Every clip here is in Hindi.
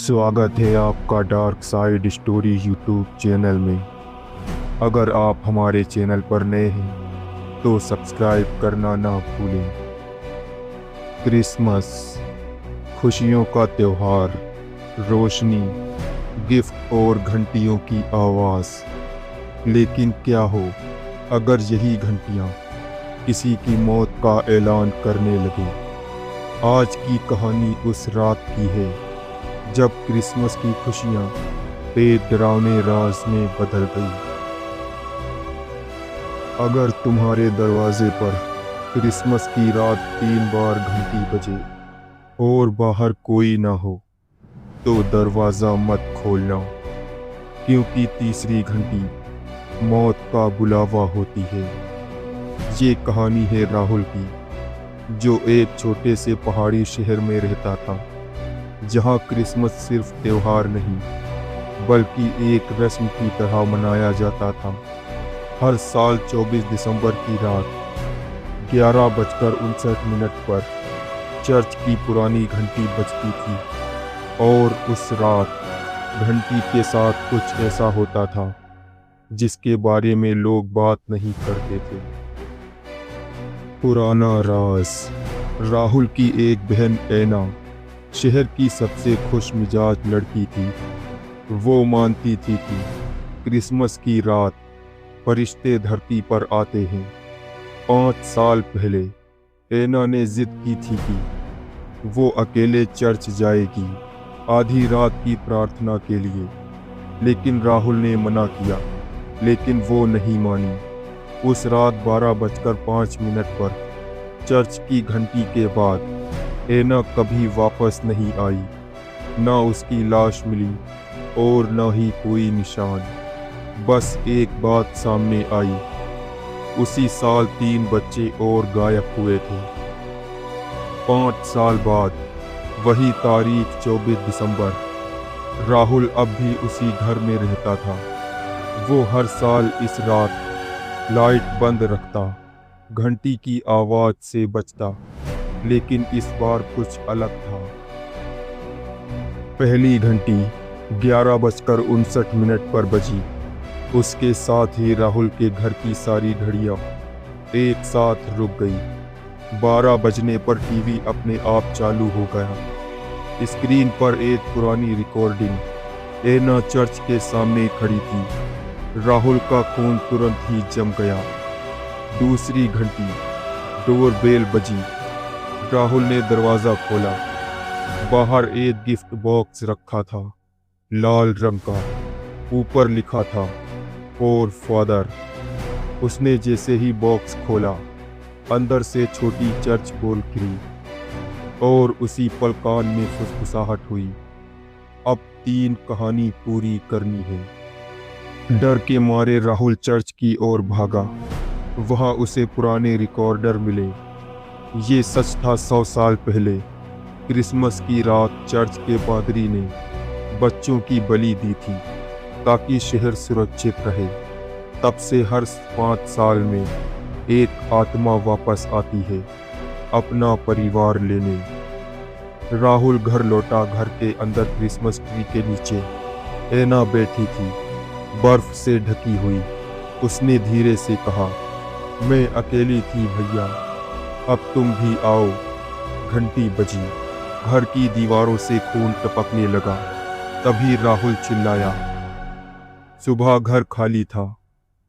स्वागत है आपका dark side story YouTube channel में। अगर आप हमारे चैनल पर नए हैं तो सब्सक्राइब करना ना भूलें। क्रिसमस, खुशियों का त्यौहार, रोशनी, गिफ्ट और घंटियों की आवाज़। लेकिन क्या हो अगर यही घंटियाँ किसी की मौत का ऐलान करने लगे। आज की कहानी उस रात की है जब क्रिसमस की खुशियाँ एक डरावने राज में बदल गई। अगर तुम्हारे दरवाजे पर क्रिसमस की रात 3 बार घंटी बजे और बाहर कोई ना हो तो दरवाज़ा मत खोलना, क्योंकि तीसरी घंटी मौत का बुलावा होती है। ये कहानी है राहुल की, जो एक छोटे से पहाड़ी शहर में रहता था, जहाँ क्रिसमस सिर्फ त्योहार नहीं बल्कि एक रस्म की तरह मनाया जाता था। हर साल 24 दिसंबर की रात 11:59 पर चर्च की पुरानी घंटी बजती थी, और उस रात घंटी के साथ कुछ ऐसा होता था जिसके बारे में लोग बात नहीं करते थे। पुराना राज। राहुल की एक बहन ऐना शहर की सबसे खुश मिजाज लड़की थी। वो मानती थी कि क्रिसमस की रात फरिश्ते धरती पर आते हैं। 5 साल पहले ऐना ने जिद की थी कि वो अकेले चर्च जाएगी आधी रात की प्रार्थना के लिए, लेकिन राहुल ने मना किया। लेकिन वो नहीं मानी। उस रात 12:05 पर चर्च की घंटी के बाद ऐना कभी वापस नहीं आई। ना उसकी लाश मिली और ना ही कोई निशान। बस एक बात सामने आई, उसी साल 3 बच्चे और गायब हुए थे। 5 साल बाद वही तारीख 24 दिसंबर। राहुल अब भी उसी घर में रहता था। वो हर साल इस रात लाइट बंद रखता, घंटी की आवाज़ से बचता, लेकिन इस बार कुछ अलग था। पहली घंटी 11:59 पर बजी। उसके साथ ही राहुल के घर की सारी घड़ियां एक साथ रुक गई। 12 बजने पर टीवी अपने आप चालू हो गया। स्क्रीन पर एक पुरानी रिकॉर्डिंग। ऐना चर्च के सामने खड़ी थी। राहुल का खून तुरंत ही जम गया। दूसरी घंटी, डोरबेल बजी। राहुल ने दरवाज़ा खोला। बाहर एक गिफ्ट बॉक्स रखा था, लाल रंग का। ऊपर लिखा था फॉर फादर। उसने जैसे ही बॉक्स खोला, अंदर से छोटी चर्च बोल गिरी, और उसी पल कान में फुसफुसाहट हुई। अब 3 कहानी पूरी करनी है। डर के मारे राहुल चर्च की ओर भागा। वहाँ उसे पुराने रिकॉर्डर मिले। ये सच था, 100 साल पहले क्रिसमस की रात चर्च के पादरी ने बच्चों की बलि दी थी ताकि शहर सुरक्षित रहे। तब से हर 5 साल में एक आत्मा वापस आती है अपना परिवार लेने। राहुल घर लौटा। घर के अंदर क्रिसमस ट्री के नीचे ऐना बैठी थी, बर्फ से ढकी हुई। उसने धीरे से कहा, मैं अकेली थी भैया, अब तुम भी आओ। घंटी बजी। घर की दीवारों से खून टपकने लगा। तभी राहुल चिल्लाया। सुबह घर खाली था,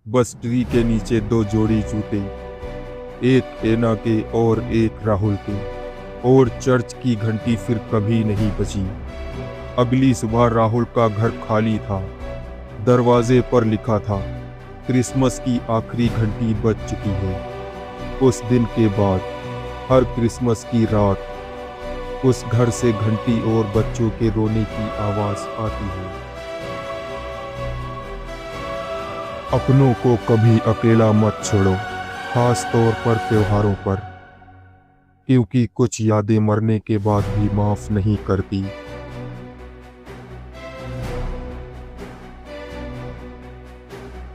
बस ट्री के नीचे 2 जोड़ी जूते, एक ऐना के और एक राहुल के। और चर्च की घंटी फिर कभी नहीं बजी। अगली सुबह राहुल का घर खाली था। दरवाजे पर लिखा था, क्रिसमस की आखिरी घंटी बज चुकी है। उस दिन के बाद हर क्रिसमस की रात उस घर से घंटी और बच्चों के रोने की आवाज़ आती है। अपनों को कभी अकेला मत छोड़ो, खास तौर पर त्योहारों पर, क्योंकि कुछ यादें मरने के बाद भी माफ़ नहीं करती।